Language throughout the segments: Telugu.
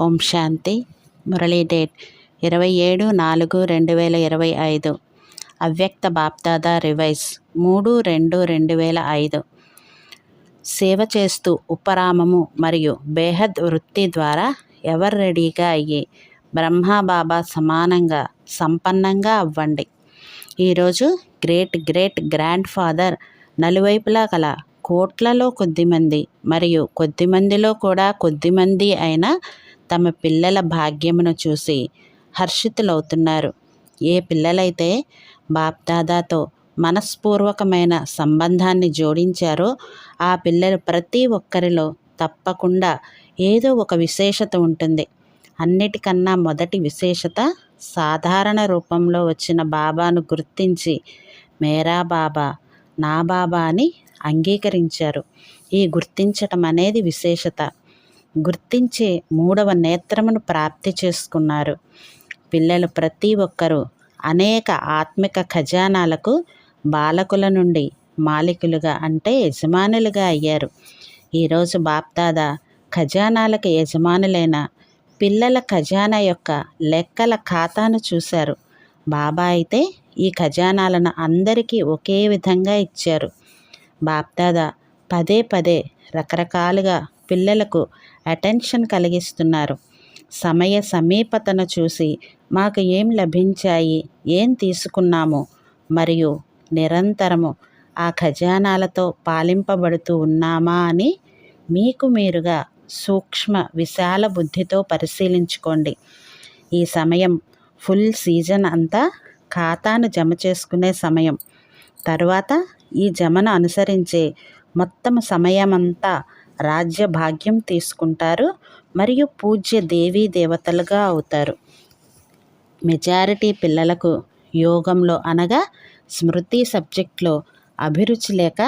ఓం శాంతి. మురళీ డేట్ 27/4/2025. అవ్యక్త బాప్దాదా రివైజ్ 3/2/2005. సేవ చేస్తూ ఉపరామము మరియు బేహద్ వృత్తి ద్వారా ఎవరు రెడీగా అయ్యి బ్రహ్మాబాబా సమానంగా సంపన్నంగా అవ్వండి. ఈరోజు గ్రేట్ గ్రేట్ గ్రాండ్ ఫాదర్ నలువైపులా గల కోట్లలో కొద్దిమంది మరియు కొద్దిమందిలో కూడా కొద్దిమంది అయిన తమ పిల్లల భాగ్యమును చూసి హర్షితులవుతున్నారు. ఏ పిల్లలైతే బాప్దాదాతో మనస్పూర్వకమైన సంబంధాన్ని జోడించారో ఆ పిల్లలు ప్రతి ఒక్కరిలో తప్పకుండా ఏదో ఒక విశేషత ఉంటుంది. అన్నిటికన్నా మొదటి విశేషత సాధారణ రూపంలో వచ్చిన బాబాను గుర్తించి మేరా బాబా, నా బాబా అని అంగీకరించారు. ఈ గుర్తించటం అనేది విశేషత. గుర్తించే 3వ నేత్రమును ప్రాప్తి చేసుకున్నారు. పిల్లలు ప్రతి ఒక్కరూ అనేక ఆత్మిక ఖజానాలకు బాలకుల నుండి మాలికులుగా అంటే యజమానులుగా అయ్యారు. ఈరోజు బాప్దాదా ఖజానాలకు యజమానులైన పిల్లల ఖజానా యొక్క లెక్కల ఖాతాను చూశారు. బాబా అయితే ఈ ఖజానాలను అందరికీ ఒకే విధంగా ఇచ్చారు. బాప్దాదా పదే పదే రకరకాలుగా పిల్లలకు అటెన్షన్ కలిగిస్తున్నారు. సమయ సమీపతను చూసి మాకు ఏం లభించాయి, ఏం తీసుకున్నాము మరియు నిరంతరము ఆ ఖజానాలతో పాలింపబడుతూ ఉన్నామా అని మీకు మీరుగా సూక్ష్మ విశాల బుద్ధితో పరిశీలించుకోండి. ఈ సమయం ఫుల్ సీజన్ అంతా ఖాతాను జమ చేసుకునే సమయం. తరువాత ఈ జమను అనుసరించే మొత్తం సమయమంతా రాజ్య భాగ్యం తీసుకుంటారు మరియు పూజ్య దేవీ దేవతలుగా అవుతారు. మెజారిటీ పిల్లలకు యోగంలో అనగా స్మృతి సబ్జెక్ట్లో అభిరుచి లేక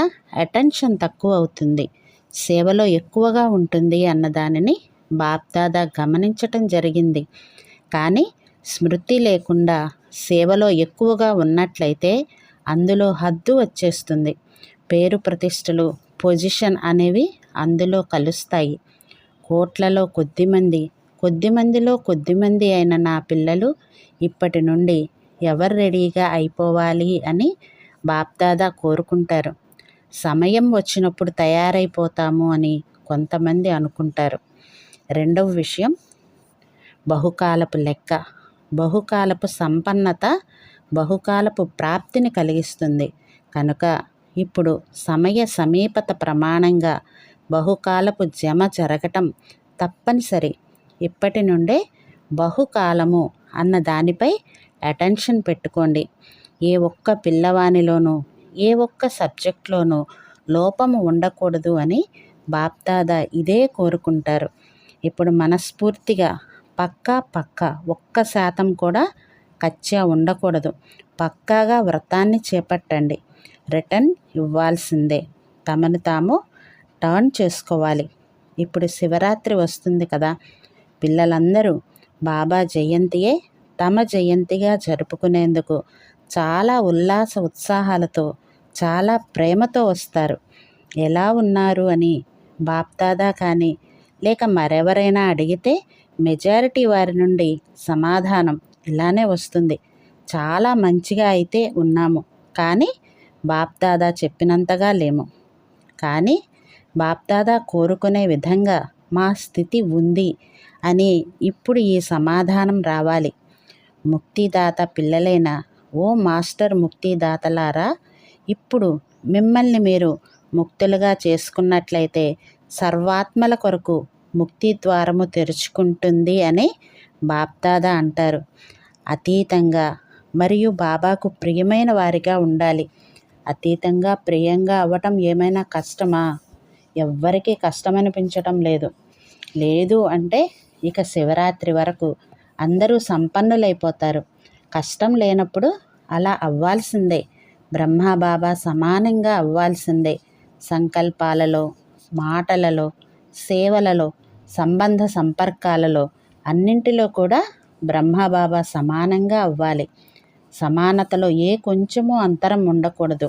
అటెన్షన్ తక్కువ అవుతుంది, సేవలో ఎక్కువగా ఉంటుంది అన్నదానిని బాప్దాదా గమనించటం జరిగింది. కానీ స్మృతి లేకుండా సేవలో ఎక్కువగా ఉన్నట్లయితే అందులో హద్దు వచ్చేస్తుంది. పేరు ప్రతిష్టలు, పొజిషన్ అనేవి అందులో కలుస్తాయి. కోట్లలో కొద్దిమంది, కొద్దిమందిలో కొద్దిమంది అయిన నా పిల్లలు ఇప్పటి నుండి ఎవరు రెడీగా అయిపోవాలి అని బాప్దాదా కోరుకుంటారు. సమయం వచ్చినప్పుడు తయారైపోతాము అని కొంతమంది అనుకుంటారు. రెండవ విషయం బహుకాలపు లెక్క. బహుకాలపు సంపన్నత బహుకాలపు ప్రాప్తిని కలిగిస్తుంది. కనుక ఇప్పుడు సమయ సమీపత ప్రమాణంగా బహుకాలపు జమ జరగటం తప్పనిసరి. ఇప్పటి నుండే బహుకాలము అన్న దానిపై అటెన్షన్ పెట్టుకోండి. ఏ ఒక్క పిల్లవానిలోనూ ఏ ఒక్క సబ్జెక్ట్లోనూ లోపము ఉండకూడదు అని బాప్దాదా ఇదే కోరుకుంటారు. ఇప్పుడు మనస్ఫూర్తిగా పక్కా 1% కూడా కచ్చా ఉండకూడదు. పక్కాగా వ్రతాన్ని చేపట్టండి. రిటర్న్ ఇవ్వాల్సిందే. తమను తాము టర్న్ చేసుకోవాలి. ఇప్పుడు శివరాత్రి వస్తుంది కదా. పిల్లలందరూ బాబా జయంతియే తమ జయంతిగా జరుపుకునేందుకు చాలా ఉల్లాస ఉత్సాహాలతో చాలా ప్రేమతో వస్తారు. ఎలా ఉన్నారు అని బాప్దాదా కానీ లేక మరెవరైనా అడిగితే మెజారిటీ వారి నుండి సమాధానం ఇలానే వస్తుంది, చాలా మంచిగా అయితే ఉన్నాము, కానీ బాప్దాదా చెప్పినంతగా లేము. కానీ బాప్దాదా కోరుకునే విధంగా మా స్థితి ఉంది అని ఇప్పుడు ఈ సమాధానం రావాలి. ముక్తిదాత పిల్లలైన ఓ మాస్టర్ ముక్తిదాతలారా, ఇప్పుడు మిమ్మల్ని మీరు ముక్తులుగా చేసుకున్నట్లయితే సర్వాత్మల కొరకు ముక్తి ద్వారము తెరుచుకుంటుంది అని బాప్దాదా అంటారు. అతీతంగా మరియు బాబాకు ప్రియమైన వారిగా ఉండాలి. అతీతంగా ప్రియంగా అవ్వటం ఏమైనా కష్టమా? ఎవ్వరికీ కష్టమనిపించటం లేదు అంటే ఇక శివరాత్రి వరకు అందరూ సంపన్నులైపోతారు. కష్టం లేనప్పుడు అలా అవ్వాల్సిందే. బ్రహ్మబాబా సమానంగా అవ్వాల్సిందే. సంకల్పాలలో, మాటలలో, సేవలలో, సంబంధ సంపర్కాలలో అన్నింటిలో కూడా బ్రహ్మబాబా సమానంగా అవ్వాలి. సమానతలో ఏ కొంచెమూ అంతరం ఉండకూడదు.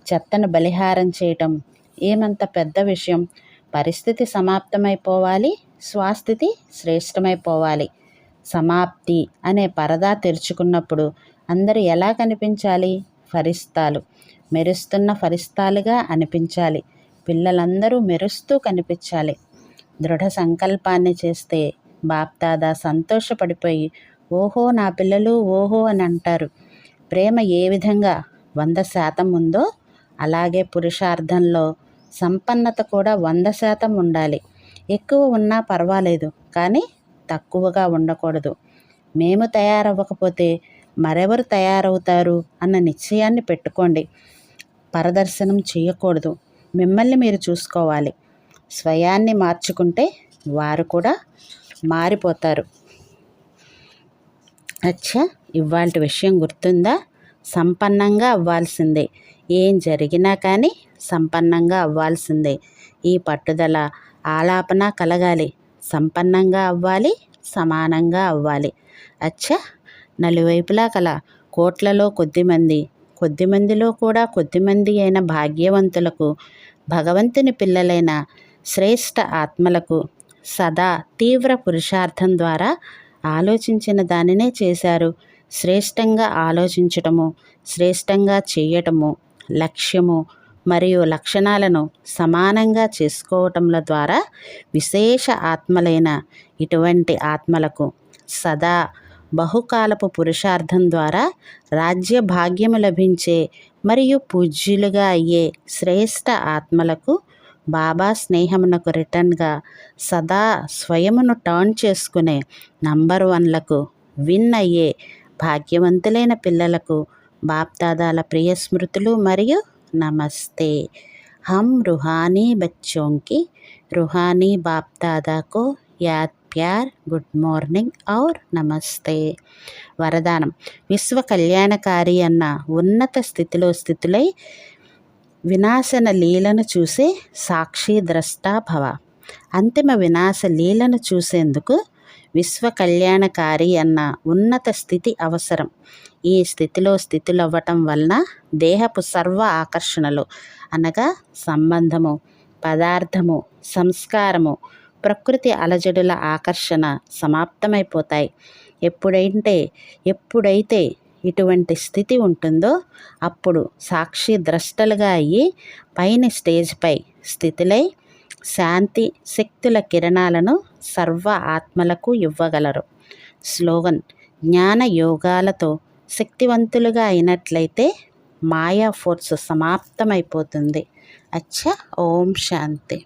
చెత్తను బలిహారం చేయటం ఏమంత పెద్ద విషయం? పరిస్థితి సమాప్తమైపోవాలి, స్వస్థితి శ్రేష్టమైపోవాలి. సమాప్తి అనే పరదా తెరుచుకున్నప్పుడు అందరూ ఎలా కనిపించాలి? ఫరిస్తాలు, మెరుస్తున్న ఫరిస్తాలుగా అనిపించాలి. పిల్లలందరూ మెరుస్తూ కనిపించాలి. దృఢ సంకల్పాన్ని చేస్తే బాప్దాదా సంతోషపడిపోయి ఓహో నా పిల్లలు ఓహో అని అంటారు. ప్రేమ ఏ విధంగా 100% ఉందో అలాగే పురుషార్థంలో సంపన్నత కూడా 100% ఉండాలి. ఎక్కువ ఉన్నా పర్వాలేదు, కానీ తక్కువగా ఉండకూడదు. మేము తయారవ్వకపోతే మరెవరు తయారవుతారు అన్న నిశ్చయాన్ని పెట్టుకోండి. పరదర్శనం చేయకూడదు. మిమ్మల్ని మీరు చూసుకోవాలి. స్వయాన్ని మార్చుకుంటే వారు కూడా మారిపోతారు. అచ్చా, ఇవాల్టి విషయం గుర్తుందా? సంపన్నంగా అవ్వాల్సిందే. ఏం జరిగినా కానీ సంపన్నంగా అవ్వాల్సిందే. ఈ పట్టుదల ఆలాపన కలగాలి. సంపన్నంగా అవ్వాలి, సమానంగా అవ్వాలి. అచ్చా, నలువైపులా కల కోట్లలో కొద్దిమంది, కొద్దిమందిలో కూడా కొద్దిమంది అయిన భాగ్యవంతులకు, భగవంతుని పిల్లలైన శ్రేష్ఠ ఆత్మలకు సదా తీవ్ర పురుషార్థం ద్వారా ఆలోచించిన దానినే చేశారు. శ్రేష్టంగా ఆలోచించటము, శ్రేష్టంగా చేయటము, లక్ష్యము మరియు లక్షణాలను సమానంగా చేసుకోవటంల ద్వారా విశేష ఆత్మలైన ఇటువంటి ఆత్మలకు సదా బహుకాలపు పురుషార్థం ద్వారా రాజ్య భాగ్యము లభించే మరియు పూజ్యులుగా అయ్యే శ్రేష్ఠ ఆత్మలకు బాబా స్నేహమునకు రిటర్న్గా సదా స్వయమును టర్న్ చేసుకునే నంబర్ 1లకు విన్ అయ్యే భాగ్యవంతులైన పిల్లలకు బాప్దాదాల ప్రియ స్మృతులు మరియు నమస్తే. हम रूहानी बच्चों की रूहानी बाप दादा को याद प्यार गुड మార్నింగ్ और నమస్తే. వరదానం: విశ్వ కళ్యాణకారి అన్న ఉన్నత స్థితులై వినాశన లీలను చూసే సాక్షి ద్రష్టా భవ. అంతిమ వినాశ లీలను చూసేందుకు విశ్వ కళ్యాణకారి అన్న ఉన్నత స్థితి అవసరం. ఈ స్థితులవ్వటం వలన దేహపు సర్వ ఆకర్షణలు అనగా సంబంధము, పదార్థము, సంస్కారము, ప్రకృతి అలజడుల ఆకర్షణ సమాప్తమైపోతాయి. ఎప్పుడైతే ఇటువంటి స్థితి ఉంటుందో అప్పుడు సాక్షి ద్రష్టలుగా అయ్యి పైన స్టేజ్పై స్థితులై శాంతి శక్తుల కిరణాలను సర్వ ఆత్మలకు ఇవ్వగలరు. స్లోగన్: జ్ఞాన యోగాలతో శక్తివంతులుగా అయినట్లయితే మాయా ఫోర్స్ సమాప్తమైపోతుంది. అచ్చా, ఓం శాంతి.